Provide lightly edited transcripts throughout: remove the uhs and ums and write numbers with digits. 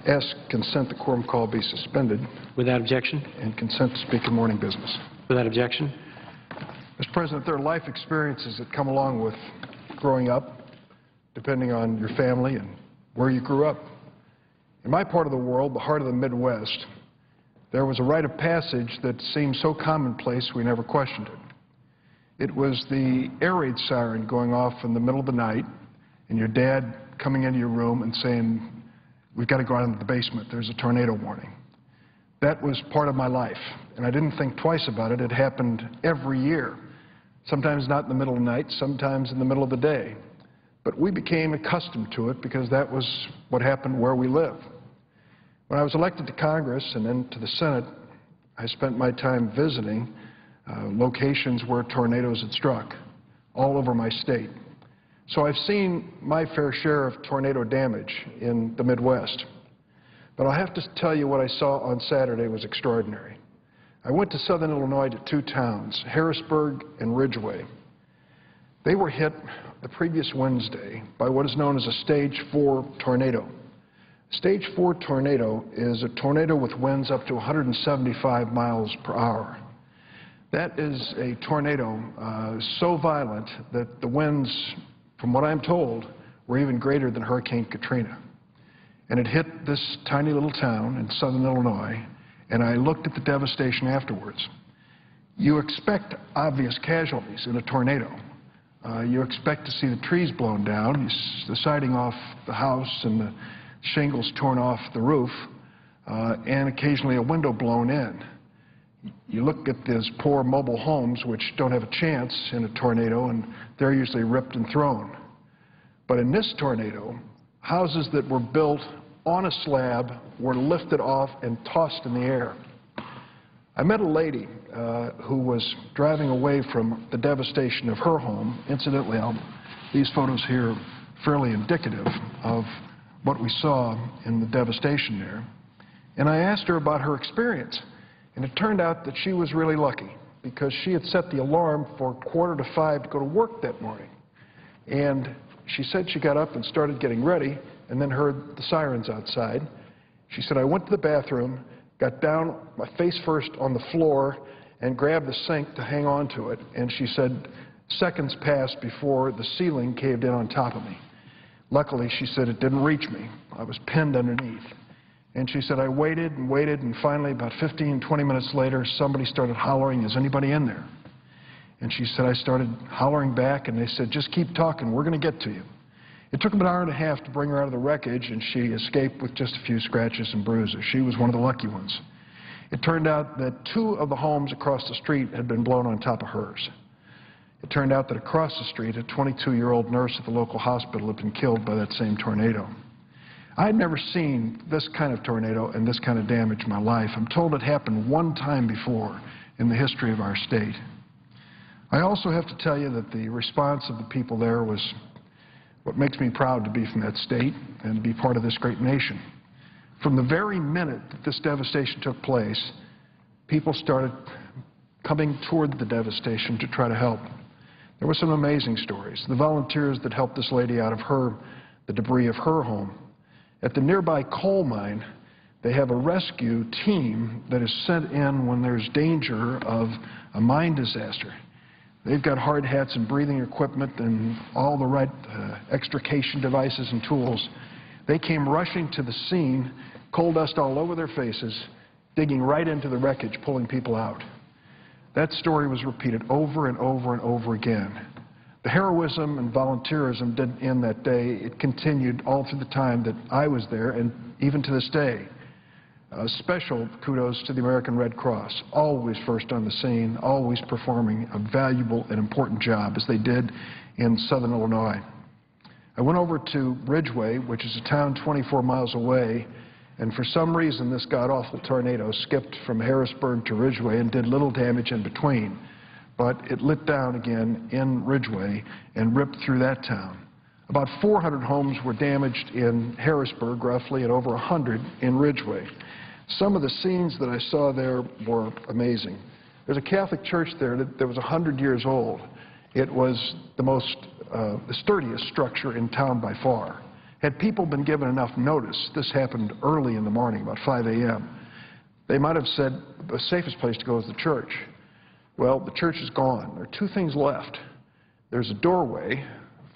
Ask consent the quorum call be suspended. Without objection. And consent to speak in morning business. Without objection. Mr. President, there are life experiences that come along with growing up, depending on your family and where you grew up. In my part of the world, the heart of the Midwest, there was a rite of passage that seemed so commonplace we never questioned it. It was the air raid siren going off in the middle of the night and your dad coming into your room and saying, "We've got to go out into the basement. There's a tornado warning." That was part of my life, and I didn't think twice about it. It happened every year, sometimes not in the middle of the night, sometimes in the middle of the day. But we became accustomed to it because that was what happened where we live. When I was elected to Congress and then to the Senate, I spent my time visiting locations where tornadoes had struck all over my state. So I've seen my fair share of tornado damage in the Midwest. But I'll have to tell you what I saw on Saturday was extraordinary. I went to southern Illinois to two towns, Harrisburg and Ridgway. They were hit the previous Wednesday by what is known as a Stage 4 tornado. Stage 4 tornado is a tornado with winds up to 175 miles per hour. That is a tornado so violent that the winds, from what I'm told, were even greater than Hurricane Katrina. And it hit this tiny little town in southern Illinois, and I looked at the devastation afterwards. You expect obvious casualties in a tornado. You expect to see the trees blown down, the siding off the house and the shingles torn off the roof, and occasionally a window blown in. You look at these poor mobile homes which don't have a chance in a tornado, and they're usually ripped and thrown. But in this tornado, houses that were built on a slab were lifted off and tossed in the air. I met a lady who was driving away from the devastation of her home. Incidentally, these photos here are fairly indicative of what we saw in the devastation there. And I asked her about her experience. And it turned out that she was really lucky because she had set the alarm for 4:45 to go to work that morning. And she said she got up and started getting ready and then heard the sirens outside. She said, "I went to the bathroom, got down my face first on the floor and grabbed the sink to hang on to it." And she said seconds passed before the ceiling caved in on top of me. Luckily, she said, it didn't reach me. I was pinned underneath. And she said, I waited and waited, and finally, about 15, 20 minutes later, somebody started hollering, "Is anybody in there?" And she said, I started hollering back, and they said, "Just keep talking. We're going to get to you." It took them an hour and a half to bring her out of the wreckage, and she escaped with just a few scratches and bruises. She was one of the lucky ones. It turned out that two of the homes across the street had been blown on top of hers. It turned out that across the street, a 22-year-old nurse at the local hospital had been killed by that same tornado. I had never seen this kind of tornado and this kind of damage in my life. I'm told it happened one time before in the history of our state. I also have to tell you that the response of the people there was what makes me proud to be from that state and to be part of this great nation. From the very minute that this devastation took place, people started coming toward the devastation to try to help. There were some amazing stories. The volunteers that helped this lady out of the debris of her home. At the nearby coal mine, they have a rescue team that is sent in when there's danger of a mine disaster. They've got hard hats and breathing equipment and all the right extrication devices and tools. They came rushing to the scene, coal dust all over their faces, digging right into the wreckage, pulling people out. That story was repeated over and over and over again. The heroism and volunteerism didn't end that day. It continued all through the time that I was there and even to this day. Special kudos to the American Red Cross, always first on the scene, always performing a valuable and important job, as they did in southern Illinois. I went over to Ridgway, which is a town 24 miles away, and for some reason this god-awful tornado skipped from Harrisburg to Ridgway and did little damage in between. But it lit down again in Ridgway and ripped through that town. About 400 homes were damaged in Harrisburg, roughly, and over 100 in Ridgway. Some of the scenes that I saw there were amazing. There's a Catholic church there that was 100 years old. It was the sturdiest structure in town by far. Had people been given enough notice, this happened early in the morning, about 5 a.m., they might have said the safest place to go is the church. Well, the church is gone. There are two things left. There's a doorway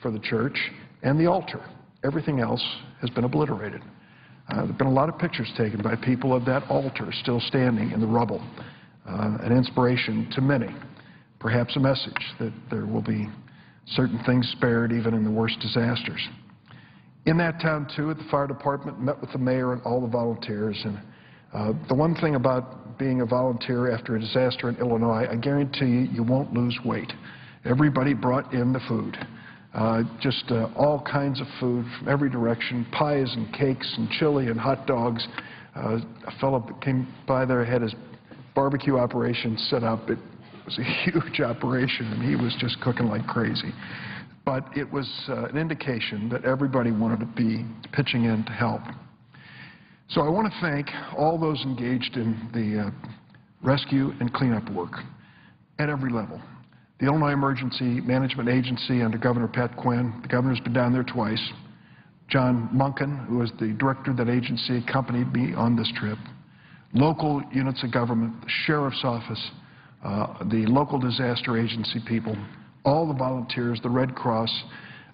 for the church and the altar. Everything else has been obliterated. There have been a lot of pictures taken by people of that altar still standing in the rubble, an inspiration to many, perhaps a message that there will be certain things spared even in the worst disasters. In that town, too, at the fire department, met with the mayor and all the volunteers. And the one thing about being a volunteer after a disaster in Illinois, I guarantee you, you won't lose weight. Everybody brought in the food. Just all kinds of food from every direction, pies and cakes and chili and hot dogs. A fellow that came by there had his barbecue operation set up. It was a huge operation, and he was just cooking like crazy. But it was an indication that everybody wanted to be pitching in to help. So I want to thank all those engaged in the rescue and cleanup work at every level. The Illinois Emergency Management Agency under Governor Pat Quinn, the governor's been down there twice. John Munkin, who was the director of that agency, accompanied me on this trip. Local units of government, the sheriff's office, the local disaster agency people, all the volunteers, the Red Cross,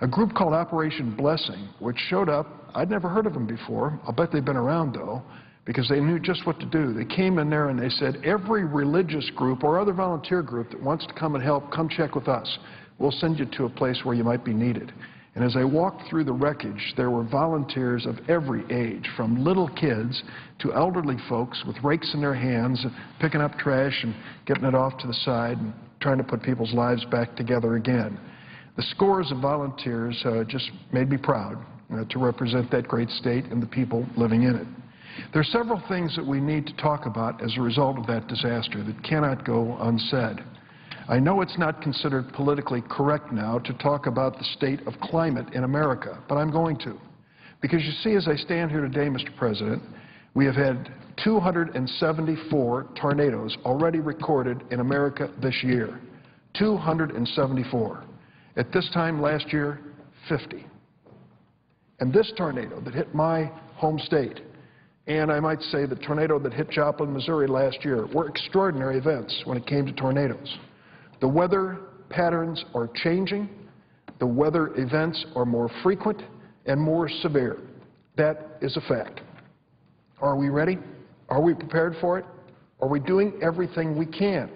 a group called Operation Blessing, which showed up. I'd never heard of them before. I'll bet they've been around, though, because they knew just what to do. They came in there and they said, every religious group or other volunteer group that wants to come and help, come check with us. We'll send you to a place where you might be needed. And as I walked through the wreckage, there were volunteers of every age, from little kids to elderly folks with rakes in their hands, picking up trash and getting it off to the side and trying to put people's lives back together again. The scores of volunteers just made me proud to represent that great state and the people living in it. There are several things that we need to talk about as a result of that disaster that cannot go unsaid. I know it's not considered politically correct now to talk about the state of climate in America, but I'm going to. Because you see, as I stand here today, Mr. President, we have had 274 tornadoes already recorded in America this year. 274. At this time last year, 50. And this tornado that hit my home state, and I might say the tornado that hit Joplin, Missouri last year, were extraordinary events when it came to tornadoes. The weather patterns are changing. The weather events are more frequent and more severe. That is a fact. Are we ready? Are we prepared for it? Are we doing everything we can?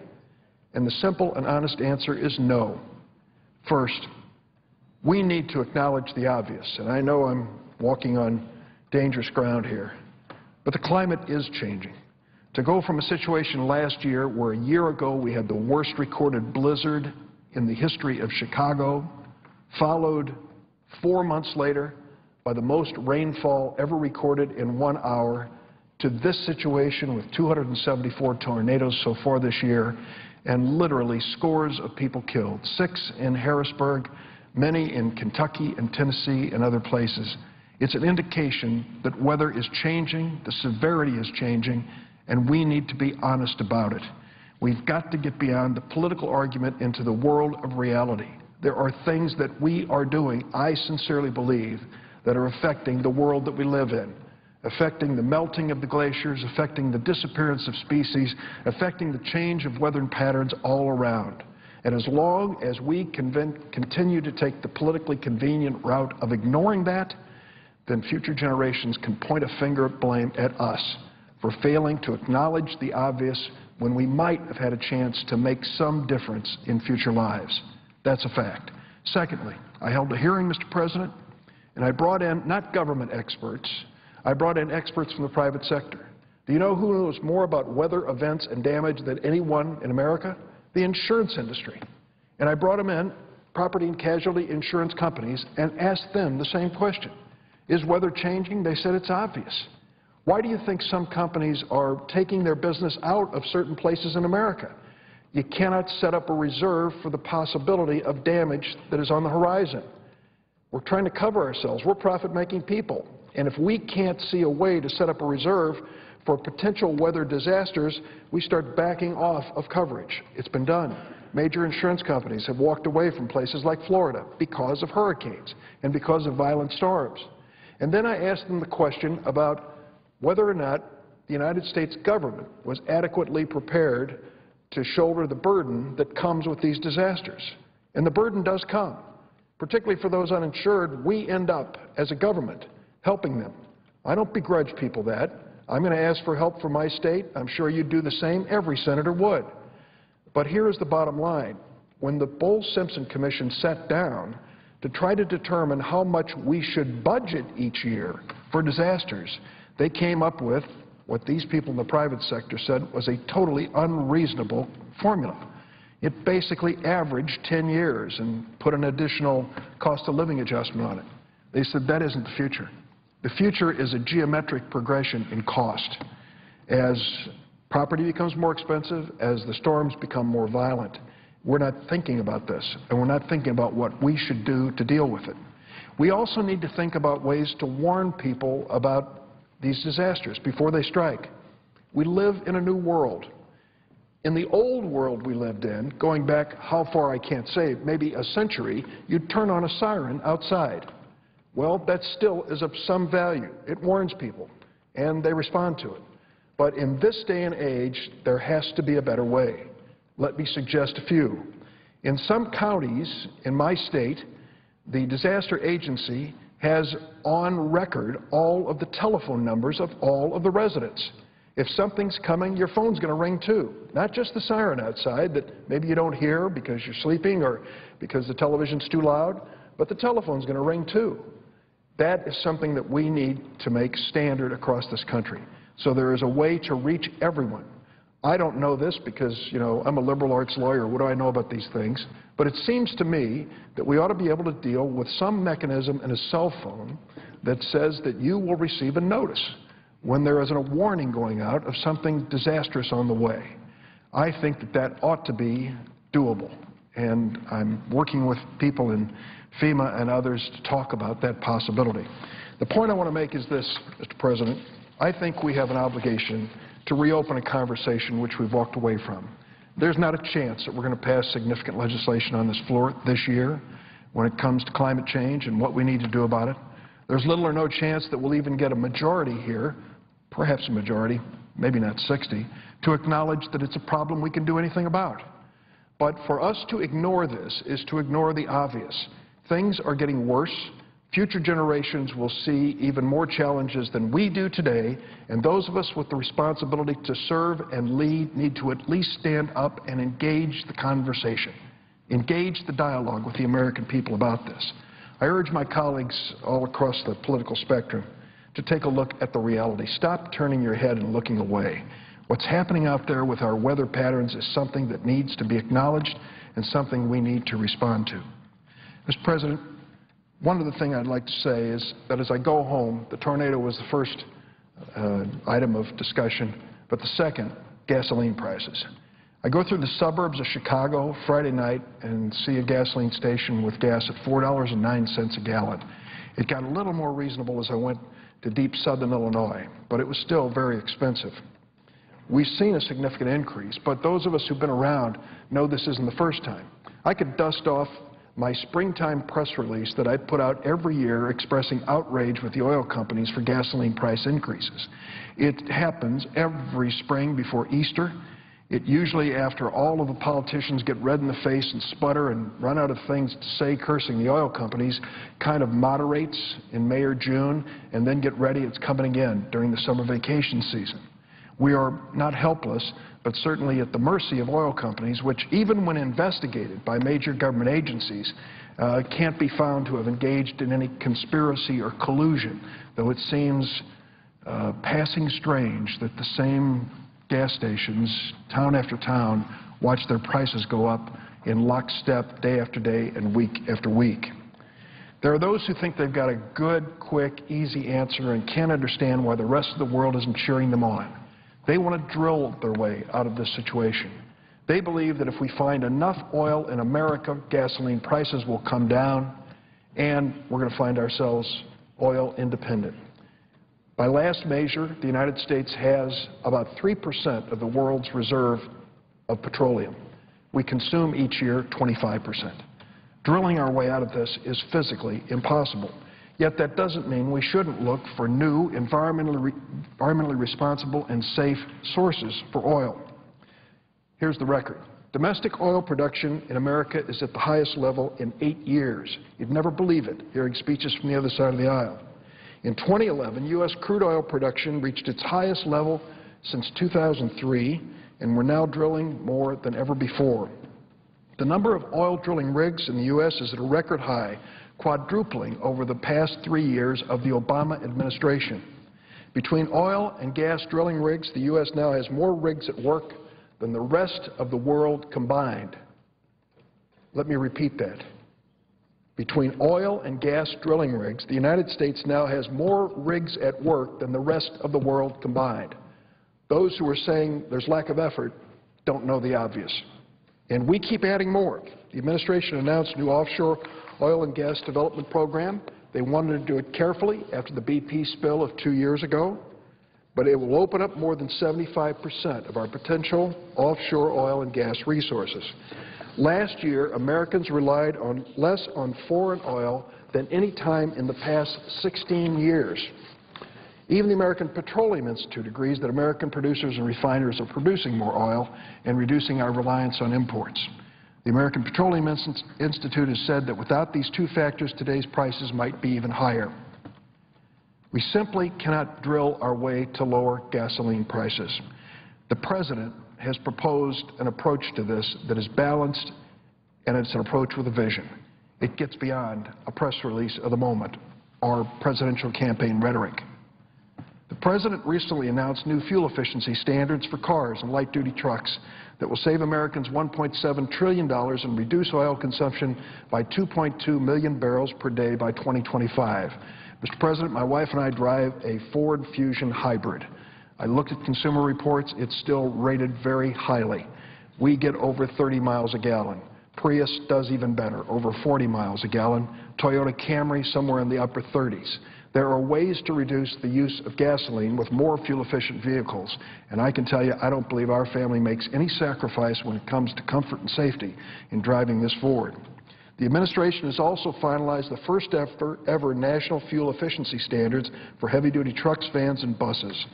And the simple and honest answer is no. First, we need to acknowledge the obvious. And I know I'm walking on dangerous ground here. But the climate is changing. To go from a situation last year where a year ago we had the worst recorded blizzard in the history of Chicago, followed 4 months later by the most rainfall ever recorded in 1 hour, to this situation with 274 tornadoes so far this year and literally scores of people killed, 6 in Harrisburg, many in Kentucky and Tennessee and other places. It's an indication that weather is changing, the severity is changing, and we need to be honest about it. We've got to get beyond the political argument into the world of reality. There are things that we are doing, I sincerely believe, that are affecting the world that we live in, affecting the melting of the glaciers, affecting the disappearance of species, affecting the change of weather patterns all around. And as long as we continue to take the politically convenient route of ignoring that, then future generations can point a finger of blame at us for failing to acknowledge the obvious when we might have had a chance to make some difference in future lives. That's a fact. Secondly, I held a hearing, Mr. President, and I brought in not government experts, I brought in experts from the private sector. Do you know who knows more about weather events and damage than anyone in America? The insurance industry. And I brought them in, property and casualty insurance companies, and asked them the same question. Is weather changing? They said it's obvious. Why do you think some companies are taking their business out of certain places in America? You cannot set up a reserve for the possibility of damage that is on the horizon. We're trying to cover ourselves. We're profit-making people. And if we can't see a way to set up a reserve for potential weather disasters, we start backing off of coverage. It's been done. Major insurance companies have walked away from places like Florida because of hurricanes and because of violent storms. And then I asked them the question about whether or not the United States government was adequately prepared to shoulder the burden that comes with these disasters. And the burden does come. Particularly for those uninsured, we end up, as a government, helping them. I don't begrudge people that. I'm going to ask for help from my state. I'm sure you'd do the same. Every senator would. But here is the bottom line. When the Bowles-Simpson Commission sat down to try to determine how much we should budget each year for disasters, they came up with what these people in the private sector said was a totally unreasonable formula. It basically averaged 10 years and put an additional cost of living adjustment on it. They said that isn't the future. The future is a geometric progression in cost. As property becomes more expensive, as the storms become more violent, we're not thinking about this, and we're not thinking about what we should do to deal with it. We also need to think about ways to warn people about these disasters before they strike. We live in a new world. In the old world we lived in, going back how far I can't say, maybe a century, you'd turn on a siren outside. Well, that still is of some value. It warns people, and they respond to it. But in this day and age, there has to be a better way. Let me suggest a few. In some counties in my state, the disaster agency has on record all of the telephone numbers of all of the residents. If something's coming, your phone's going to ring too. Not just the siren outside that maybe you don't hear because you're sleeping or because the television's too loud, but the telephone's going to ring too. That is something that we need to make standard across this country. So there is a way to reach everyone. I don't know this because, you know, I'm a liberal arts lawyer. What do I know about these things? But it seems to me that we ought to be able to deal with some mechanism in a cell phone that says that you will receive a notice when there is a warning going out of something disastrous on the way. I think that that ought to be doable. And I'm working with people in FEMA and others to talk about that possibility. The point I want to make is this, Mr. President. I think we have an obligation to reopen a conversation which we've walked away from. There's not a chance that we're going to pass significant legislation on this floor this year when it comes to climate change and what we need to do about it. There's little or no chance that we'll even get a majority here, perhaps a majority, maybe not 60, to acknowledge that it's a problem we can do anything about. But for us to ignore this is to ignore the obvious. Things are getting worse. Future generations will see even more challenges than we do today, and those of us with the responsibility to serve and lead need to at least stand up and engage the conversation, engage the dialogue with the American people about this. I urge my colleagues all across the political spectrum to take a look at the reality. Stop turning your head and looking away. What's happening out there with our weather patterns is something that needs to be acknowledged and something we need to respond to. Mr. President, one of the things I'd like to say is that as I go home, the tornado was the first item of discussion, but the second, gasoline prices. I go through the suburbs of Chicago Friday night and see a gasoline station with gas at $4.09 a gallon. It got a little more reasonable as I went to deep southern Illinois, but it was still very expensive. We've seen a significant increase, but those of us who've been around know this isn't the first time. I could dust off my springtime press release that I put out every year expressing outrage with the oil companies for gasoline price increases. It happens every spring before Easter. It usually, after all of the politicians get red in the face and sputter and run out of things to say cursing the oil companies, kind of moderates in May or June, and then get ready, it's coming again during the summer vacation season. We are not helpless, but certainly at the mercy of oil companies, which even when investigated by major government agencies, can't be found to have engaged in any conspiracy or collusion, though it seems passing strange that the same gas stations, town after town, watch their prices go up in lockstep day after day and week after week. There are those who think they've got a good, quick, easy answer and can't understand why the rest of the world isn't cheering them on. They want to drill their way out of this situation. They believe that if we find enough oil in America, gasoline prices will come down, and we're going to find ourselves oil independent. By last measure, the United States has about 3% of the world's reserve of petroleum. We consume each year 25%. Drilling our way out of this is physically impossible. Yet that doesn't mean we shouldn't look for new, environmentally responsible and safe sources for oil. Here's the record. Domestic oil production in America is at the highest level in 8 years. You'd never believe it, hearing speeches from the other side of the aisle. In 2011, U.S. crude oil production reached its highest level since 2003, and we're now drilling more than ever before. The number of oil drilling rigs in the U.S. is at a record high, quadrupling over the past 3 years of the Obama administration. Between oil and gas drilling rigs, the U.S. now has more rigs at work than the rest of the world combined. Let me repeat that. Between oil and gas drilling rigs, the United States now has more rigs at work than the rest of the world combined. Those who are saying there's lack of effort don't know the obvious. And we keep adding more. The administration announced a new offshore oil and gas development program. They wanted to do it carefully after the BP spill of 2 years ago, but it will open up more than 75% of our potential offshore oil and gas resources. Last year, Americans relied less on foreign oil than any time in the past 16 years. Even the American Petroleum Institute agrees that American producers and refiners are producing more oil and reducing our reliance on imports. The American Petroleum Institute has said that without these two factors, today's prices might be even higher. We simply cannot drill our way to lower gasoline prices. The President has proposed an approach to this that is balanced, and it's an approach with a vision. It gets beyond a press release of the moment or presidential campaign rhetoric. The President recently announced new fuel efficiency standards for cars and light-duty trucks that will save Americans $1.7 trillion and reduce oil consumption by 2.2 million barrels per day by 2025. Mr. President, my wife and I drive a Ford Fusion hybrid. I looked at Consumer Reports. It's still rated very highly. We get over 30 miles a gallon. Prius does even better, over 40 miles a gallon. Toyota Camry, somewhere in the upper 30s. There are ways to reduce the use of gasoline with more fuel-efficient vehicles, and I can tell you I don't believe our family makes any sacrifice when it comes to comfort and safety in driving this forward. The administration has also finalized the first ever national fuel efficiency standards for heavy-duty trucks, vans, and buses.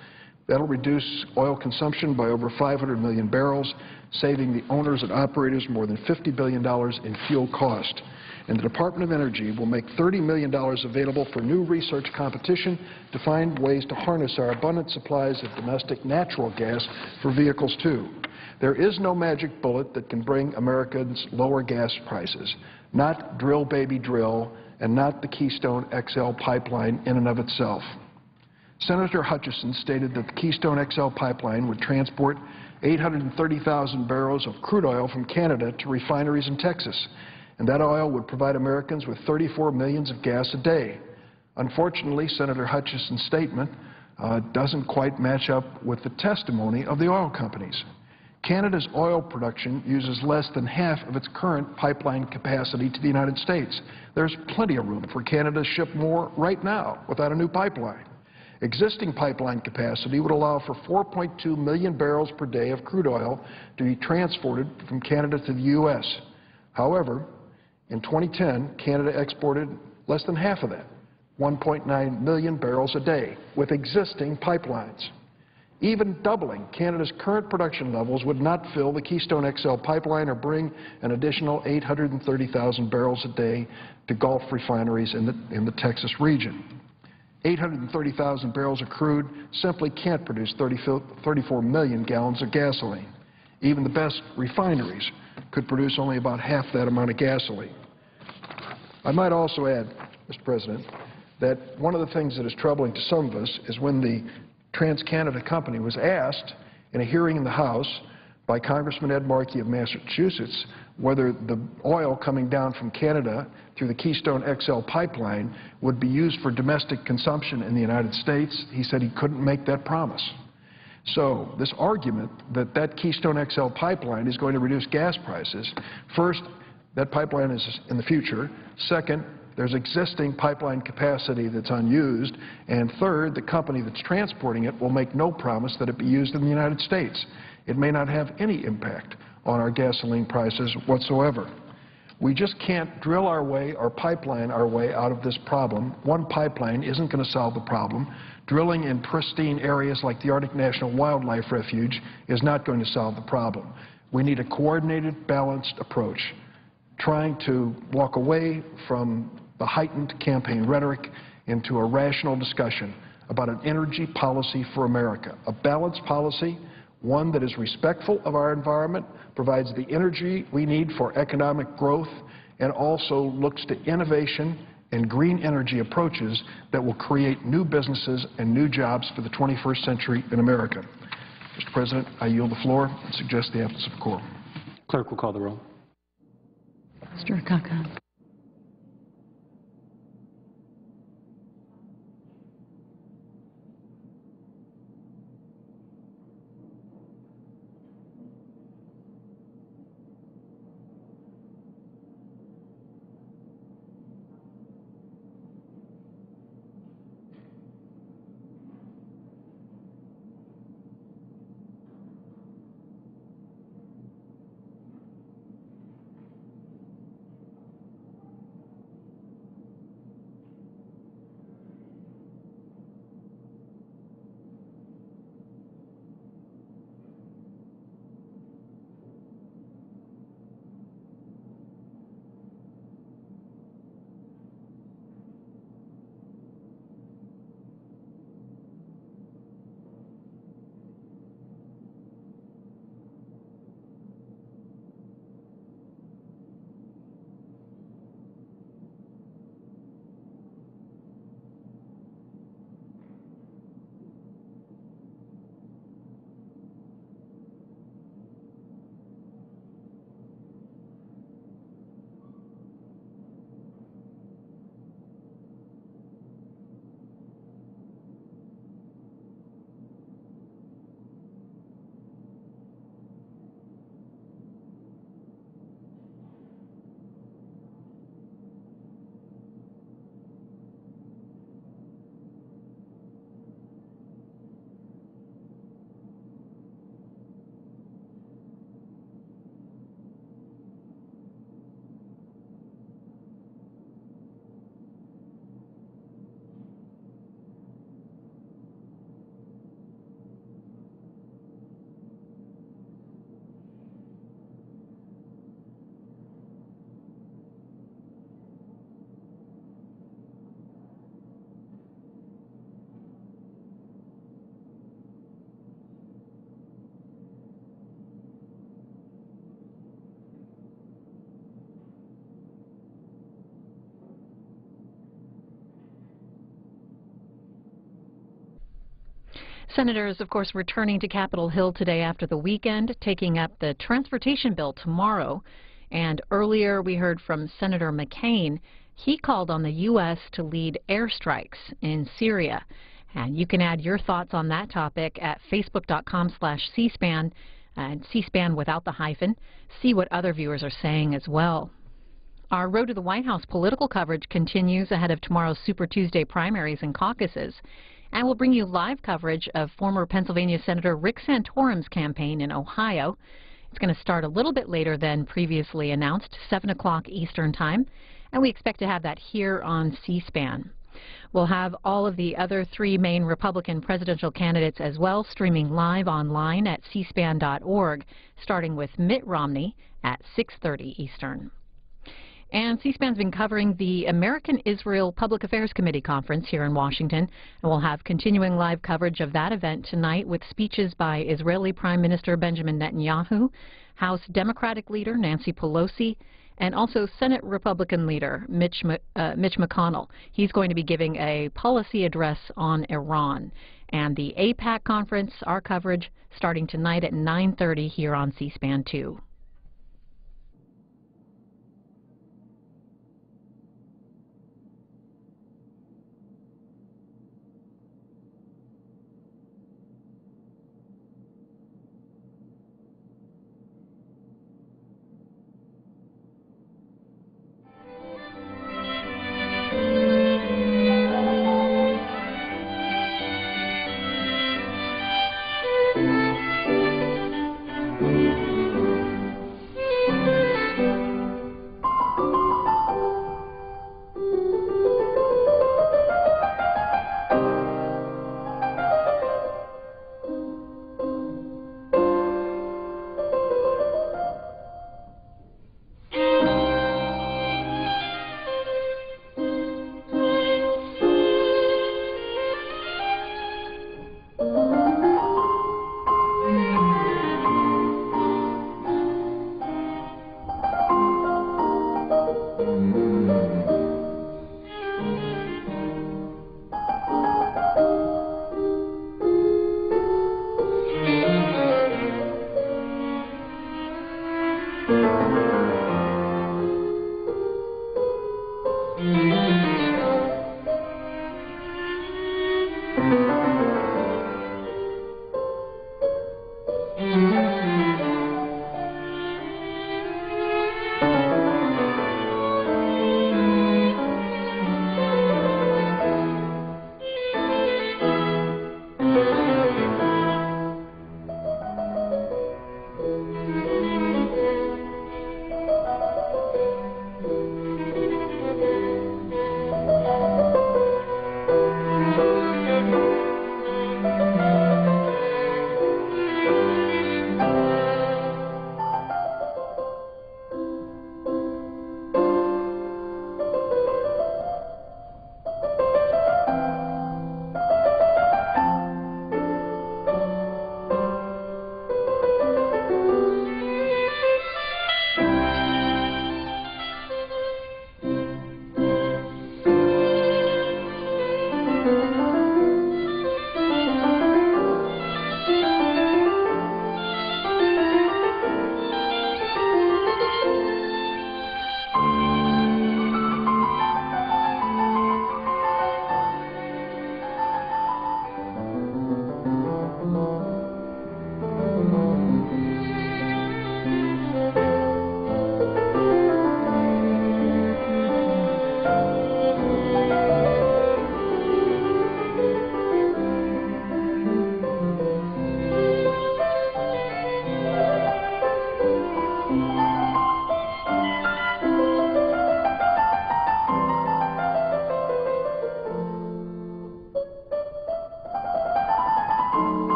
That'll reduce oil consumption by over 500 million barrels, saving the owners and operators more than $50 billion in fuel cost. And the Department of Energy will make $30 million available for new research competition to find ways to harness our abundant supplies of domestic natural gas for vehicles, too. There is no magic bullet that can bring Americans lower gas prices, not drill, baby, drill, and not the Keystone XL pipeline in and of itself. Senator Hutchison stated that the Keystone XL pipeline would transport 830,000 barrels of crude oil from Canada to refineries in Texas, and that oil would provide Americans with 34 million of gas a day. Unfortunately, Senator Hutchison's statement doesn't quite match up with the testimony of the oil companies. Canada's oil production uses less than half of its current pipeline capacity to the United States. There's plenty of room for Canada to ship more right now without a new pipeline. Existing pipeline capacity would allow for 4.2 million barrels per day of crude oil to be transported from Canada to the U.S. However, in 2010, Canada exported less than half of that, 1.9 million barrels a day, with existing pipelines. Even doubling Canada's current production levels would not fill the Keystone XL pipeline or bring an additional 830,000 barrels a day to Gulf refineries in the Texas region. 830,000 barrels of crude simply can't produce 34 million gallons of gasoline. Even the best refineries could produce only about half that amount of gasoline. I might also add, Mr. President, that one of the things that is troubling to some of us is when the TransCanada company was asked in a hearing in the House by Congressman Ed Markey of Massachusetts whether the oil coming down from Canada through the Keystone XL pipeline would be used for domestic consumption in the United States. He said he couldn't make that promise. So this argument that that Keystone XL pipeline is going to reduce gas prices, first, that pipeline is in the future. Second, there's existing pipeline capacity that's unused. And third, the company that's transporting it will make no promise that it be used in the United States. It may not have any impact on our gasoline prices whatsoever. We just can't drill our way or pipeline our way out of this problem. One pipeline isn't going to solve the problem. Drilling in pristine areas like the Arctic National Wildlife Refuge is not going to solve the problem. We need a coordinated, balanced approach, trying to walk away from the heightened campaign rhetoric into a rational discussion about an energy policy for America, a balanced policy, one that is respectful of our environment, provides the energy we need for economic growth, and also looks to innovation and green energy approaches that will create new businesses and new jobs for the 21st century in America. Mr. President, I yield the floor and suggest the absence of quorum. Clerk will call the roll. Mr. Akaka. Senators, of course, returning to Capitol Hill today after the weekend, taking up the transportation bill tomorrow. And earlier we heard from Senator McCain. He called on the U.S. to lead airstrikes in Syria. And you can add your thoughts on that topic at facebook.com/cspan and C-SPAN without the hyphen. See what other viewers are saying as well. Our Road to the White House political coverage continues ahead of tomorrow's Super Tuesday primaries and caucuses. And we'll bring you live coverage of former Pennsylvania Senator Rick Santorum's campaign in Ohio. It's going to start a little bit later than previously announced, 7 o'clock Eastern Time, and we expect to have that here on C-SPAN. We'll have all of the other three main Republican presidential candidates as well streaming live online at cspan.org, starting with Mitt Romney at 6:30 Eastern. And C-SPAN's been covering the American-Israel Public Affairs Committee conference here in Washington, and we'll have continuing live coverage of that event tonight with speeches by Israeli Prime Minister Benjamin Netanyahu, House Democratic leader Nancy Pelosi, and also Senate Republican leader Mitch McConnell. He's going to be giving a policy address on Iran. And the AIPAC conference, our coverage, starting tonight at 9:30 here on C-SPAN 2.